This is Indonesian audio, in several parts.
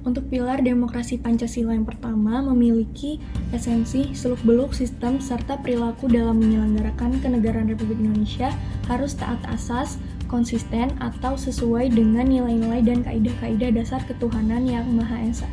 Untuk pilar demokrasi Pancasila yang pertama memiliki esensi, seluk-beluk sistem, serta perilaku dalam menyelenggarakan kenegaraan Republik Indonesia harus taat asas, konsisten, atau sesuai dengan nilai-nilai dan kaidah-kaidah dasar ketuhanan yang Maha Esa.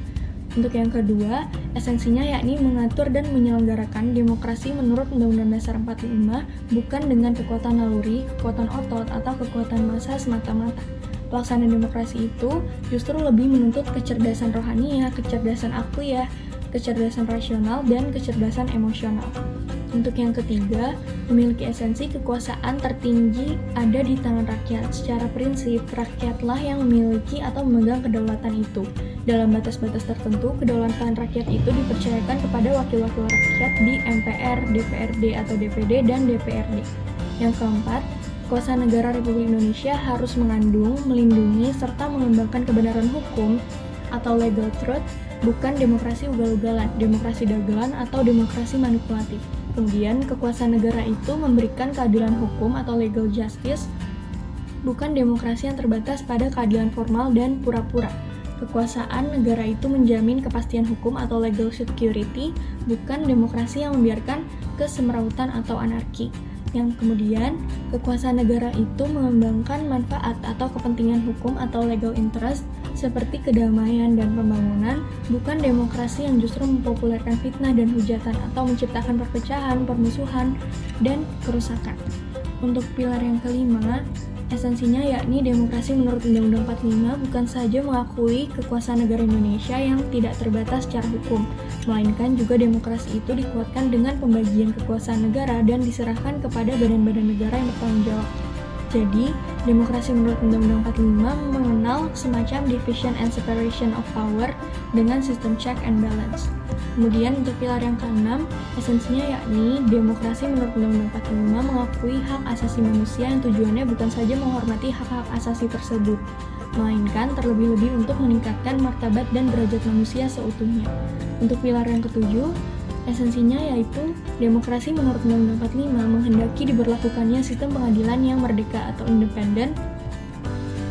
Untuk yang kedua, esensinya yakni mengatur dan menyelenggarakan demokrasi menurut Undang-Undang Dasar 45 bukan dengan kekuatan naluri, kekuatan otot, atau kekuatan massa semata-mata. Pelaksanaan demokrasi itu justru lebih menuntut kecerdasan rohaniah, kecerdasan akliyah, kecerdasan rasional, dan kecerdasan emosional. Untuk yang ketiga, memiliki esensi kekuasaan tertinggi ada di tangan rakyat. Secara prinsip, rakyatlah yang memiliki atau memegang kedaulatan itu. Dalam batas-batas tertentu, kedaulatan rakyat itu dipercayakan kepada wakil-wakil rakyat di MPR, DPRD atau DPD, dan DPRD. Yang keempat, kekuasaan negara Republik Indonesia harus mengandung, melindungi, serta mengembangkan kebenaran hukum atau legal truth, bukan demokrasi ugal-ugalan, demokrasi dagelan, atau demokrasi manipulatif. Kemudian, kekuasaan negara itu memberikan keadilan hukum atau legal justice, bukan demokrasi yang terbatas pada keadilan formal dan pura-pura. Kekuasaan negara itu menjamin kepastian hukum atau legal security, bukan demokrasi yang membiarkan kesemrautan atau anarki. Yang kemudian, kekuasaan negara itu mengembangkan manfaat atau kepentingan hukum atau legal interest seperti kedamaian dan pembangunan, bukan demokrasi yang justru mempopulerkan fitnah dan hujatan atau menciptakan perpecahan, permusuhan, dan kerusakan. Untuk pilar yang kelima, esensinya yakni demokrasi menurut Undang-Undang 45 bukan saja mengakui kekuasaan negara Indonesia yang tidak terbatas secara hukum, melainkan juga demokrasi itu dikuatkan dengan pembagian kekuasaan negara dan diserahkan kepada badan-badan negara yang bertanggung jawab. Jadi, demokrasi menurut Undang-Undang 45 mengenal semacam division and separation of power dengan sistem check and balance. Kemudian untuk pilar yang keenam, esensinya yakni demokrasi menurut Undang-Undang 45 mengakui hak asasi manusia yang tujuannya bukan saja menghormati hak-hak asasi tersebut, melainkan terlebih-lebih untuk meningkatkan martabat dan derajat manusia seutuhnya. Untuk pilar yang ketujuh, esensinya yaitu demokrasi menurut Undang-Undang 45 menghendaki diberlakukannya sistem pengadilan yang merdeka atau independen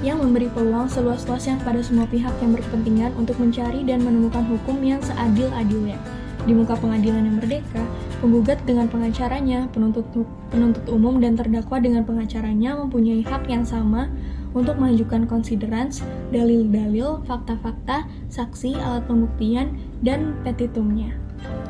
yang memberi peluang seluas-luasnya kepada semua pihak yang berkepentingan untuk mencari dan menemukan hukum yang seadil-adilnya. Di muka pengadilan yang merdeka, penggugat dengan pengacaranya, penuntut umum dan terdakwa dengan pengacaranya mempunyai hak yang sama untuk mengajukan considerance, dalil-dalil, fakta-fakta, saksi, alat pembuktian, dan petitumnya.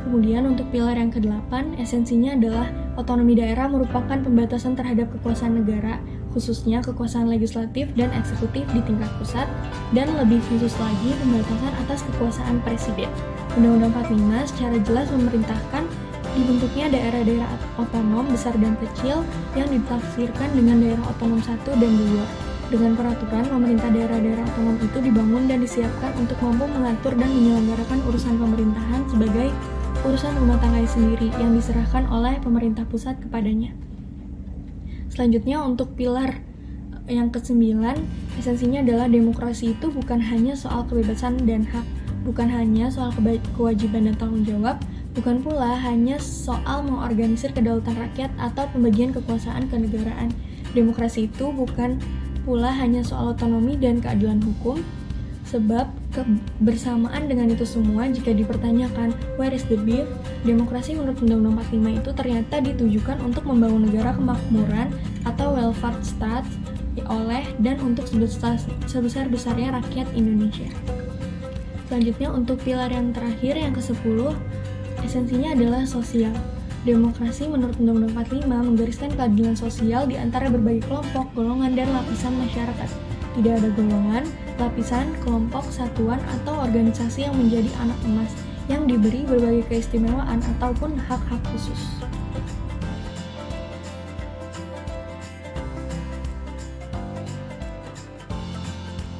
Kemudian untuk pilar yang ke-8, esensinya adalah otonomi daerah merupakan pembatasan terhadap kekuasaan negara, khususnya kekuasaan legislatif dan eksekutif di tingkat pusat, dan lebih khusus lagi pembatasan atas kekuasaan presiden. Undang-Undang 45 secara jelas memerintahkan dibentuknya daerah-daerah otonom besar dan kecil yang ditafsirkan dengan daerah otonom 1 dan 2. Dengan peraturan, pemerintah daerah-daerah otonom itu dibangun dan disiapkan untuk mampu mengatur dan menyelenggarakan urusan pemerintahan sebagai urusan rumah tangganya sendiri yang diserahkan oleh pemerintah pusat kepadanya. Selanjutnya untuk pilar yang ke-9, esensinya adalah demokrasi itu bukan hanya soal kebebasan dan hak, bukan hanya soal kewajiban dan tanggung jawab, bukan pula hanya soal mengorganisir kedaulatan rakyat atau pembagian kekuasaan kenegaraan. Demokrasi itu bukan pula hanya soal otonomi dan keadilan hukum, sebab bersamaan dengan itu semua, jika dipertanyakan where is the beef, demokrasi menurut Undang-Undang 45 itu ternyata ditujukan untuk membangun negara kemakmuran atau welfare state oleh dan untuk sebesar-besarnya rakyat Indonesia. Selanjutnya untuk pilar yang terakhir, yang ke-10, esensinya adalah sosial. Demokrasi menurut Undang-Undang 45 menggariskan keadilan sosial di antara berbagai kelompok, golongan, dan lapisan masyarakat. Tidak ada golongan, lapisan, kelompok, satuan, atau organisasi yang menjadi anak emas yang diberi berbagai keistimewaan ataupun hak-hak khusus.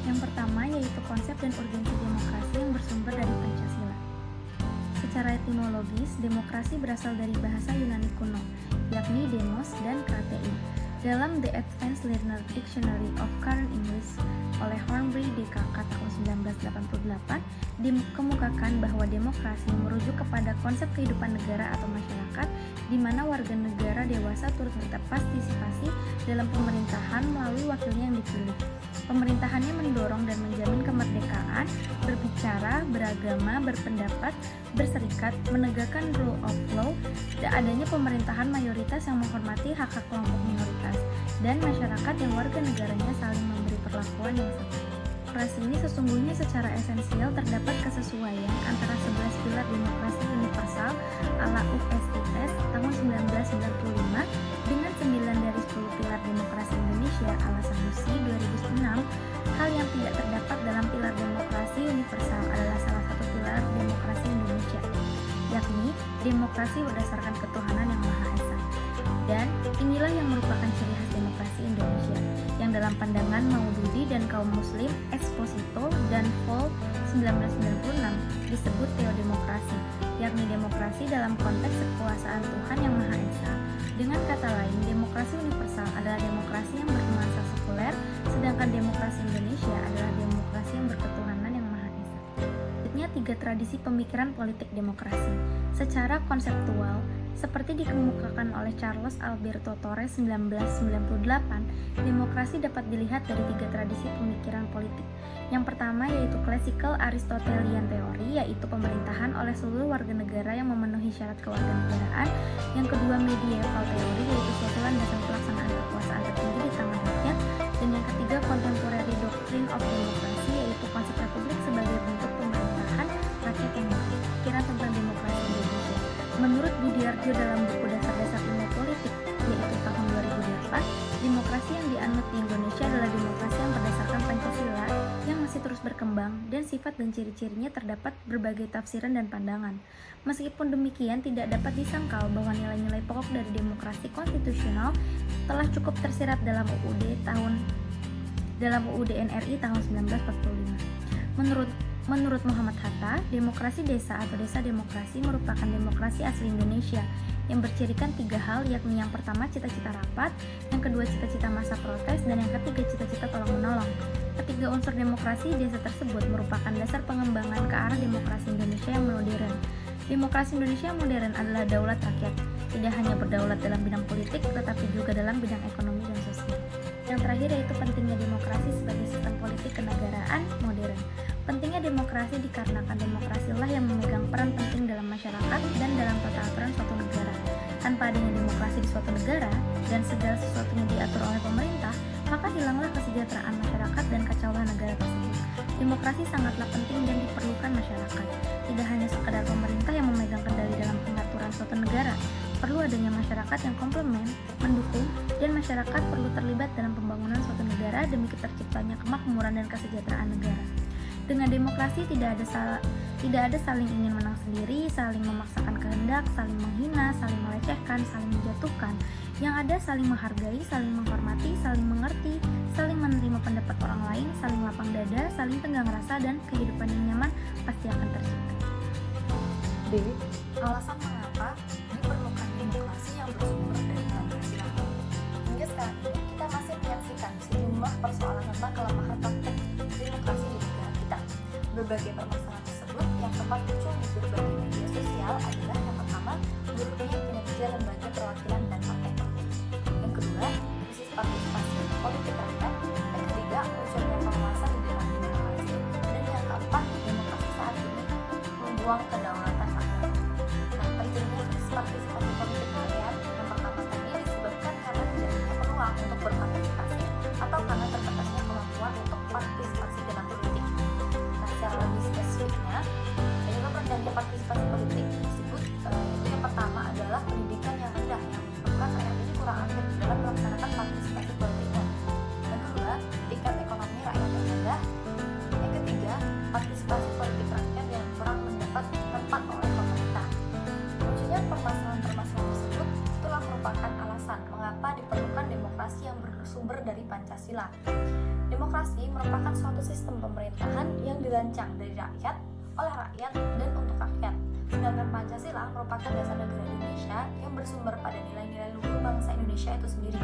Yang pertama yaitu konsep dan urgensi demokrasi yang bersumber dari Pancasila. Secara etimologis, demokrasi berasal dari bahasa Yunani kuno, yakni demos dan kratein. Dalam The Advanced Learner Dictionary of Current English oleh Hornby DKK tahun 1988, dikemukakan bahwa demokrasi merujuk kepada konsep kehidupan negara atau masyarakat di mana warga negara dewasa turut berpartisipasi dalam pemerintahan melalui wakilnya yang dipilih. Pemerintahannya mendorong dan menjamin kemerdekaan berbicara, beragama, berpendapat, berserikat, menegakkan rule of law, dan adanya pemerintahan mayoritas yang menghormati hak-hak kelompok minoritas, dan masyarakat yang warga negaranya saling memberi perlakuan yang sama. Demokrasi ini sesungguhnya secara esensial terdapat kesesuaian antara 11 pilar demokrasi universal ala USIS tahun 1995 dengan 9 dari 10 pilar demokrasi Indonesia ala Sanusi 2006. Hal yang tidak terdapat dalam pilar demokrasi universal adalah salah satu pilar demokrasi Indonesia, yakni demokrasi berdasarkan ketuhanan yang Maha Esa. Dan inilah yang merupakan ciri khas demokrasi Indonesia, yang dalam pandangan Maududi dan kaum muslim Esposito dan Vol 1996 disebut teodemokrasi, yakni demokrasi dalam konteks kekuasaan Tuhan yang Maha Esa. Dengan kata lain, demokrasi universal adalah demokrasi yang bernuansa sekuler, sedangkan demokrasi Indonesia adalah demokrasi yang berketuhanan yang Maha Esa. Selanjutnya, 3 tradisi pemikiran politik demokrasi. Secara konseptual, seperti dikemukakan oleh Charles Alberto Torres 1998, demokrasi dapat dilihat dari 3 tradisi pemikiran politik. Yang pertama yaitu Classical Aristotelian Theory, yaitu pemerintahan oleh seluruh warga negara yang memenuhi syarat kewarganegaraan. Yang kedua Medieval Theory, yaitu suatu landasan pelaksanaan kekuasaan tertinggi di tangan rakyat. Dan yang ketiga Contemporary Doctrine of Democracy, yaitu konsep republik sebagai bentuk pemerintahan rakyat yang baik. Kira tentang demokrasi Indonesia. Menurut Budiarjo dalam buku Dasar-Dasar Ilmu Politik, yaitu tahun 2008, demokrasi yang dianut di Indonesia adalah demokrasi yang berdasarkan Pancasila yang masih terus berkembang dan sifat dan ciri-cirinya terdapat berbagai tafsiran dan pandangan. Meskipun demikian, tidak dapat disangkal bahwa nilai-nilai pokok dari demokrasi konstitusional telah cukup tersirat dalam UUD NRI tahun 1945. Menurut Muhammad Hatta, demokrasi desa atau desa demokrasi merupakan demokrasi asli Indonesia yang bercirikan 3 hal, yakni yang pertama cita-cita rapat, yang kedua cita-cita masa protes, dan yang ketiga cita-cita tolong-menolong. Ketiga unsur demokrasi desa tersebut merupakan dasar pengembangan ke arah demokrasi Indonesia yang modern. Demokrasi Indonesia yang modern adalah daulat rakyat, tidak hanya berdaulat dalam bidang politik, tetapi juga dalam bidang ekonomi dan sosial. Yang terakhir yaitu pentingnya demokrasi sebagai sistem politik kenegaraan modern. Pentingnya demokrasi dikarenakan demokrasilah yang memegang peran penting dalam masyarakat dan dalam tata aturan suatu negara. Tanpa adanya demokrasi di suatu negara dan segala sesuatunya diatur oleh pemerintah, maka hilanglah kesejahteraan masyarakat dan kacaulah negara tersebut. Demokrasi sangatlah penting dan diperlukan masyarakat. Tidak hanya sekadar pemerintah yang memegang kendali dalam pengaturan suatu negara, perlu adanya masyarakat yang komplement, mendukung, dan masyarakat perlu terlibat dalam pembangunan suatu negara demi terciptanya kemakmuran dan kesejahteraan negara. Dengan demokrasi tidak ada saling ingin menang sendiri, saling memaksakan kehendak, saling menghina, saling melecehkan, saling menjatuhkan. Yang ada saling menghargai, saling menghormati, saling mengerti, saling menerima pendapat orang lain, saling lapang dada, saling tenggang rasa, dan kehidupan yang nyaman pasti akan tercipta. D. Alasan mengapa diperlukan demokrasi yang bersumber dari Pancasila. Hingga sekarang ini kita masih menyaksikan sejumlah persoalan tentang kelemahan praktek demokrasi di negara kita. Berbagai permasalahan tersebut yang sempat muncul di berbagai media sosial adalah yang pertama, buruknya kinerja lembaga perwakilan dan partai politik. Yang kedua, krisis partisipasi politik rakyat. Yang ketiga, munculnya penguasa di dalam demokrasi. Dan yang keempat, demokrasi saat ini membuang kedaulatan rakyat. Nah, pentingnya krisis partisipasi politik rakyat yang pertama tadi disebabkan karena tidak adanya peluang untuk berpartisipasi atau karena terbatasnya kemampuan untuk partisipasi dalam politik. Nah, secara lebih spesifiknya, penyebab rendahnya partisipasi politik tersebut itu yang pertama adalah pendidikan yang rendah yang menyebabkan rakyat ini kurang aktif dalam melaksanakan partisipasi politiknya. Yang kedua, tingkat ekonomi rakyat yang rendah. Yang ketiga, partisipasi politik rakyat yang kurang mendapat tempat oleh pemerintah. Munculnya permasalahan-permasalahan tersebut itulah merupakan alasan mengapa diperlukan demokrasi yang bersumber dari Pancasila. Demokrasi merupakan suatu sistem pemerintahan yang dirancang dari rakyat, oleh rakyat, dan untuk rakyat. Sedangkan Pancasila merupakan dasar negara Indonesia yang bersumber pada nilai-nilai luhur bangsa Indonesia itu sendiri.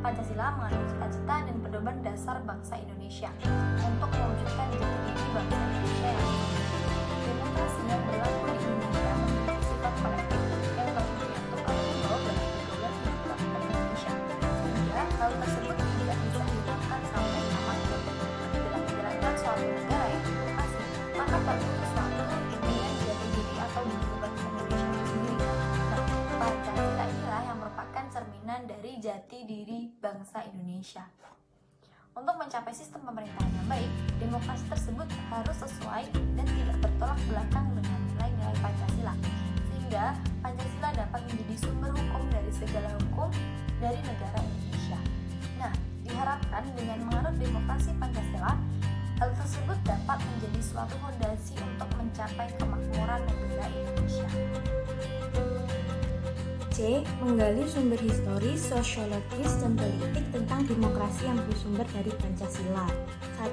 Pancasila mengandung cita-cita dan pedoman dasar bangsa Indonesia untuk mewujudkan jati diri bangsa Indonesia yang jati diri bangsa Indonesia. Untuk mencapai sistem pemerintahan yang baik, demokrasi tersebut harus sesuai dan tidak bertolak belakang dengan nilai-nilai Pancasila, sehingga Pancasila dapat menjadi sumber hukum dari segala hukum dari negara Indonesia. Nah, diharapkan dengan menganut demokrasi Pancasila, hal tersebut dapat menjadi suatu fondasi untuk mencapai kemakmuran negara Indonesia. C. Menggali sumber historis, sosiologis, dan politik tentang demokrasi yang bersumber dari Pancasila.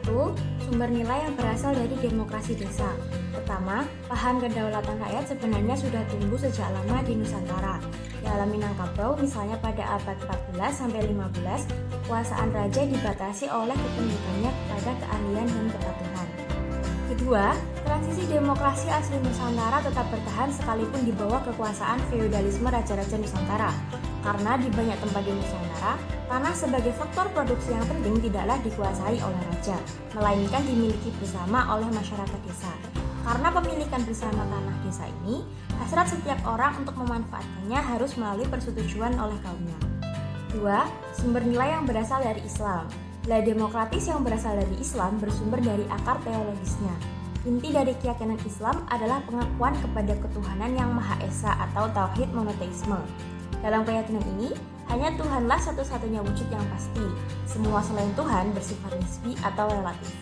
1. Sumber nilai yang berasal dari demokrasi desa. Pertama, paham kedaulatan rakyat sebenarnya sudah tumbuh sejak lama di Nusantara. Di alam Minangkabau, misalnya pada abad 14-15, kekuasaan raja dibatasi oleh ketundukannya kepada keahlian dan kepatuhan. Kedua, transisi demokrasi asli Nusantara tetap bertahan sekalipun di bawah kekuasaan feodalisme raja-raja Nusantara. Karena di banyak tempat di Nusantara, tanah sebagai faktor produksi yang penting tidaklah dikuasai oleh raja, melainkan dimiliki bersama oleh masyarakat desa. Karena pemilikan bersama tanah desa ini, hasrat setiap orang untuk memanfaatkannya harus melalui persetujuan oleh kaumnya. 2. Sumber nilai yang berasal dari Islam. Nilai demokratis yang berasal dari Islam bersumber dari akar teologisnya. Inti dari keyakinan Islam adalah pengakuan kepada ketuhanan yang Maha Esa atau tauhid monoteisme. Dalam keyakinan ini, hanya Tuhanlah satu-satunya wujud yang pasti. Semua selain Tuhan bersifat nisbi atau relatif.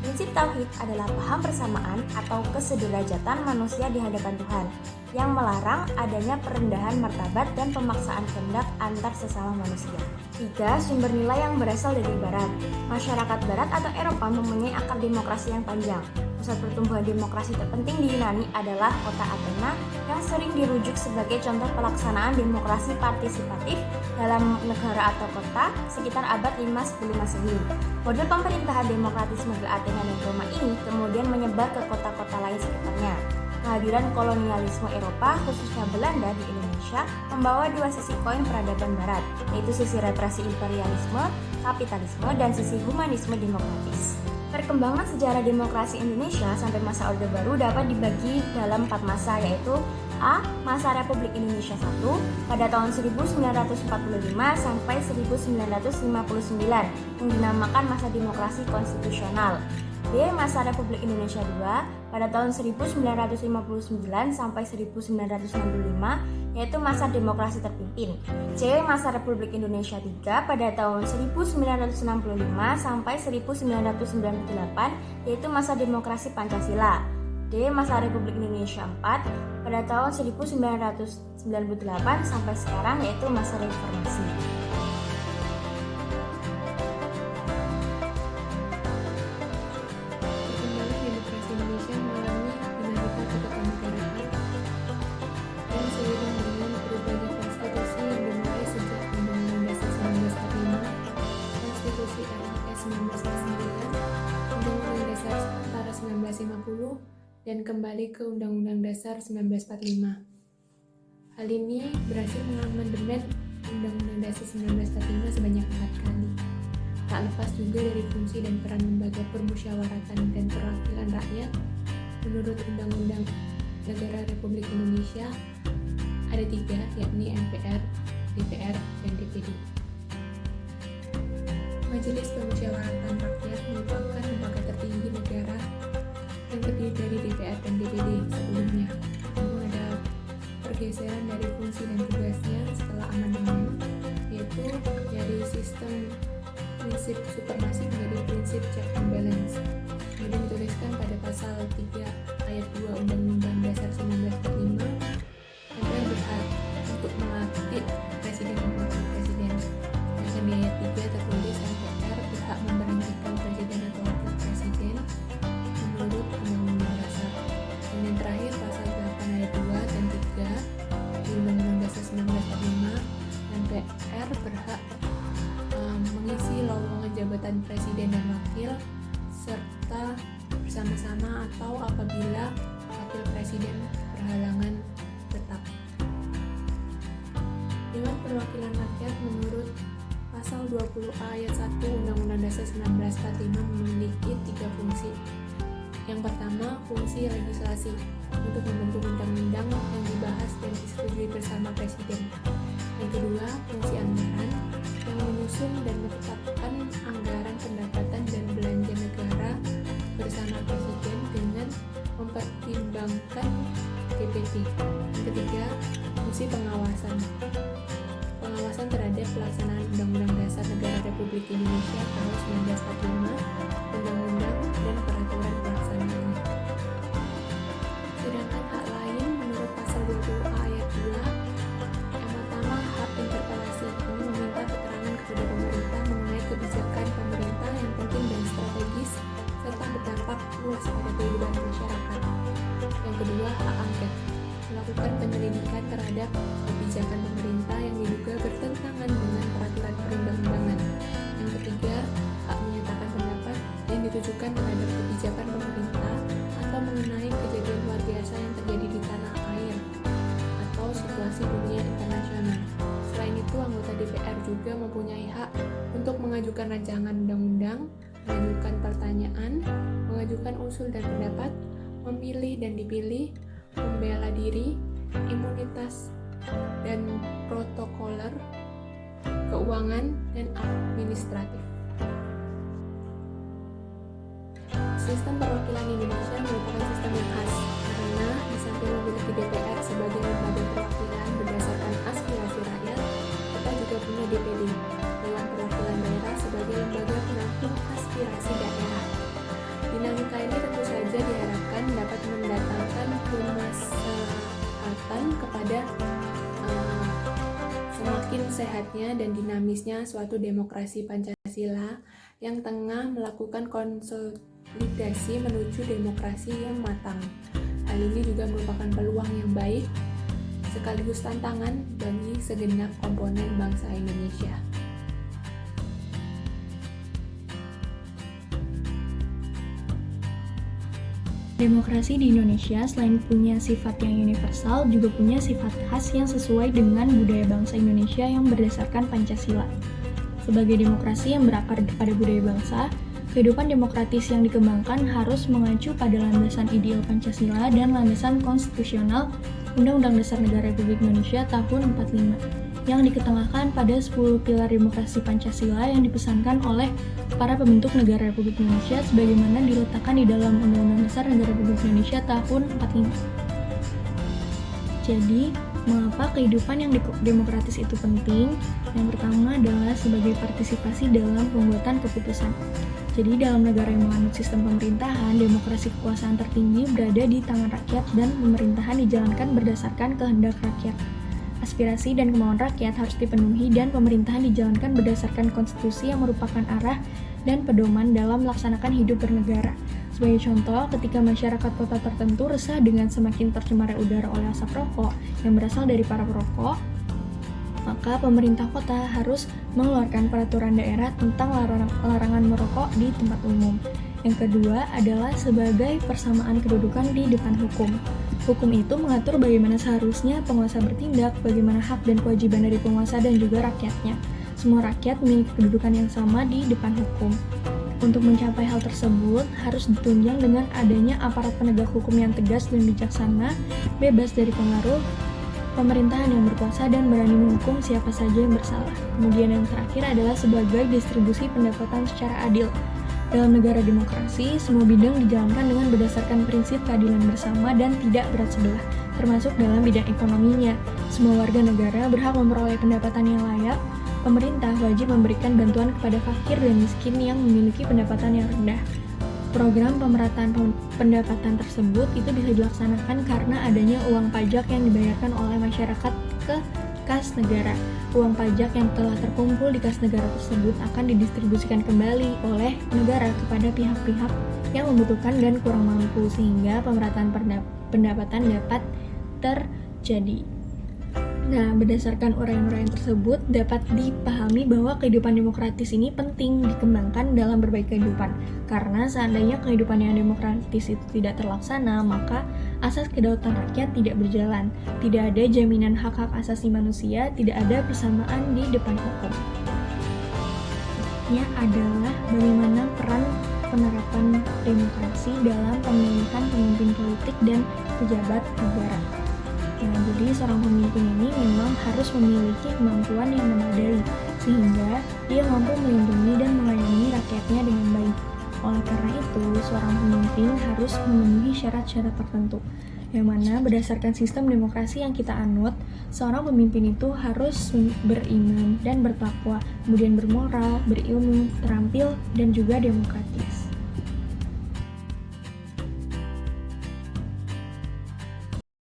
Prinsip tauhid adalah paham persamaan atau kesederajatan manusia di hadapan Tuhan, yang melarang adanya perendahan martabat dan pemaksaan kehendak antar sesama manusia. 3. Sumber nilai yang berasal dari Barat. Masyarakat Barat atau Eropa mempunyai akar demokrasi yang panjang. Pusat pertumbuhan demokrasi terpenting di Yunani adalah kota Athena yang sering dirujuk sebagai contoh pelaksanaan demokrasi partisipatif dalam negara atau kota sekitar abad 5 sebelum Masehi. Model pemerintahan demokratis model Athena dan Roma ini kemudian menyebar ke kota-kota lain sekitarnya. Kehadiran kolonialisme Eropa, khususnya Belanda di Indonesia, membawa dua sisi koin peradaban Barat, yaitu sisi represi imperialisme, kapitalisme, dan sisi humanisme demokratis. Perkembangan sejarah demokrasi Indonesia sampai masa Orde Baru dapat dibagi dalam 4 masa, yaitu A. Masa Republik Indonesia I pada tahun 1945 sampai 1959 yang dinamakan masa demokrasi konstitusional. B. Masa Republik Indonesia II pada tahun 1959 sampai 1965 yaitu masa demokrasi terpimpin. C. Masa Republik Indonesia III pada tahun 1965 sampai 1998 yaitu masa demokrasi Pancasila. D. Masa Republik Indonesia IV pada tahun 1998 sampai sekarang yaitu masa reformasi. Dan kembali ke Undang-Undang Dasar 1945. Hal ini berhasil mengamandemen Undang-Undang Dasar 1945 sebanyak 4 kali. Tak lepas juga dari fungsi dan peran lembaga permusyawaratan dan perwakilan rakyat, menurut Undang-Undang Negara Republik Indonesia ada 3, yakni MPR, DPR, dan DPD. Majelis Permusyawaratan Rakyat merupakan lembaga tertinggi negara yang terdiri dari DPR dan DPD sebelumnya. Namun ada pergeseran dari fungsi dan tugasnya setelah amandemen, yaitu dari sistem prinsip supremasi menjadi prinsip check and balance. Kemudian dituliskan pada pasal 3 ayat 2 Undang-Undang Dasar 1945, MPR berhak untuk melantik presiden dan wakil presiden. Sedangkan di ayat 3 tertulis MPR berhak memberhentikan presiden atau wakil presiden menurut Undang-Undang Dasar. Dan yang terakhir pasal 8 ayat 2 dan 3 di Undang-Undang Dasar 1945, MPR berhak mengisi lowongan jabatan presiden dan wakil serta bersama-sama atau apabila wakil presiden berhalangan tetap. Dewan Perwakilan Rakyat menurut pasal 20A ayat 1 Undang-Undang Dasar 1945 memiliki 3 fungsi. Yang pertama, fungsi legislasi untuk membentuk undang-undang yang dibahas dan disetujui bersama Presiden. Yang kedua, fungsi anggaran yang menyusun dan menetapkan anggaran pendapatan dan belanja negara bersama Presiden dengan mempertimbangkan TPP. Yang ketiga, fungsi pengawasan terhadap pelaksanaan Undang-Undang Dasar Negara Republik Indonesia tahun 1945, Undang-Undang dan peraturan pelaksanaannya. Sedangkan hak lain menurut pasal 20A ayat 2, yang pertama, hak interpelasi ini meminta keterangan kepada pemerintah mengenai kebijakan pemerintah yang penting dan strategis serta berdampak luas pada kehidupan masyarakat. Yang kedua, hak angket melakukan penyelidikan terhadap kebijakan pemerintah yang diduga bertentangan dengan peraturan perundang-undangan. Yang ketiga, hak menyatakan pendapat yang ditujukan terhadap kebijakan pemerintah atau mengenai kejadian luar biasa yang terjadi di tanah air atau situasi dunia internasional. Selain itu, anggota DPR juga mempunyai hak untuk mengajukan rancangan undang-undang, mengajukan pertanyaan, mengajukan usul dan pendapat, memilih dan dipilih, membela diri, imunitas dan protokoler, keuangan, dan administratif. Sistem perwakilan Indonesia merupakan sistem yang khas karena di samping memiliki DPR sebagai lembaga perwakilan berdasarkan aspirasi rakyat, kita juga punya DPD, Dewan Perwakilan Daerah, sebagai lembaga penampung aspirasi daerah. Dinamika ini tentu saja diharapkan dapat mendatangkan kemaslahatan kepada semakin sehatnya dan dinamisnya suatu demokrasi Pancasila yang tengah melakukan konsolidasi menuju demokrasi yang matang. Hal ini juga merupakan peluang yang baik sekaligus tantangan bagi segenap komponen bangsa Indonesia. Demokrasi di Indonesia selain punya sifat yang universal, juga punya sifat khas yang sesuai dengan budaya bangsa Indonesia yang berdasarkan Pancasila. Sebagai demokrasi yang berakar pada budaya bangsa, kehidupan demokratis yang dikembangkan harus mengacu pada landasan ideal Pancasila dan landasan konstitusional Undang-Undang Dasar Negara Republik Indonesia tahun 45 yang diketengahkan pada 10 pilar demokrasi Pancasila yang dipesankan oleh para pembentuk negara Republik Indonesia sebagaimana diletakkan di dalam Undang-Undang Dasar Negara Republik Indonesia tahun 45. Jadi, mengapa kehidupan yang demokratis itu penting? Yang pertama adalah sebagai partisipasi dalam pembuatan keputusan. Jadi, dalam negara yang menganut sistem pemerintahan, demokrasi kekuasaan tertinggi berada di tangan rakyat dan pemerintahan dijalankan berdasarkan kehendak rakyat. Aspirasi dan kemauan rakyat harus dipenuhi dan pemerintahan dijalankan berdasarkan konstitusi yang merupakan arah dan pedoman dalam melaksanakan hidup bernegara. Sebagai contoh, ketika masyarakat kota tertentu resah dengan semakin tercemarnya udara oleh asap rokok yang berasal dari para perokok, maka pemerintah kota harus mengeluarkan peraturan daerah tentang larangan merokok di tempat umum. Yang kedua adalah sebagai persamaan kedudukan di depan hukum. Hukum itu mengatur bagaimana seharusnya penguasa bertindak, bagaimana hak dan kewajiban dari penguasa dan juga rakyatnya. Semua rakyat memiliki kedudukan yang sama di depan hukum. Untuk mencapai hal tersebut, harus ditunjang dengan adanya aparat penegak hukum yang tegas dan bijaksana, bebas dari pengaruh pemerintahan yang berkuasa dan berani menghukum siapa saja yang bersalah. Kemudian yang terakhir adalah sebagai distribusi pendapatan secara adil. Dalam negara demokrasi, semua bidang dijalankan dengan berdasarkan prinsip keadilan bersama dan tidak berat sebelah, termasuk dalam bidang ekonominya. Semua warga negara berhak memperoleh pendapatan yang layak. Pemerintah wajib memberikan bantuan kepada fakir dan miskin yang memiliki pendapatan yang rendah. Program pemerataan pendapatan tersebut itu bisa dilaksanakan karena adanya uang pajak yang dibayarkan oleh masyarakat ke kas negara. Uang pajak yang telah terkumpul di kas negara tersebut akan didistribusikan kembali oleh negara kepada pihak-pihak yang membutuhkan dan kurang mampu sehingga pemerataan pendapatan dapat terjadi. Nah, berdasarkan uraian-uraian tersebut dapat dipahami bahwa kehidupan demokratis ini penting dikembangkan dalam berbagai kehidupan. Karena seandainya kehidupan yang demokratis itu tidak terlaksana, maka asas kedaulatan rakyat tidak berjalan. Tidak ada jaminan hak-hak asasi manusia, tidak ada persamaan di depan hukum. Ini adalah bagaimana peran penerapan demokrasi dalam pemilihan pemimpin politik dan pejabat negara. Nah, jadi seorang pemimpin ini memang harus memiliki kemampuan yang memadai, sehingga ia mampu melindungi dan melayani rakyatnya dengan baik. Oleh karena itu, seorang pemimpin harus memenuhi syarat-syarat tertentu, yang mana berdasarkan sistem demokrasi yang kita anut, seorang pemimpin itu harus beriman dan bertakwa, kemudian bermoral, berilmu, terampil, dan juga demokratis.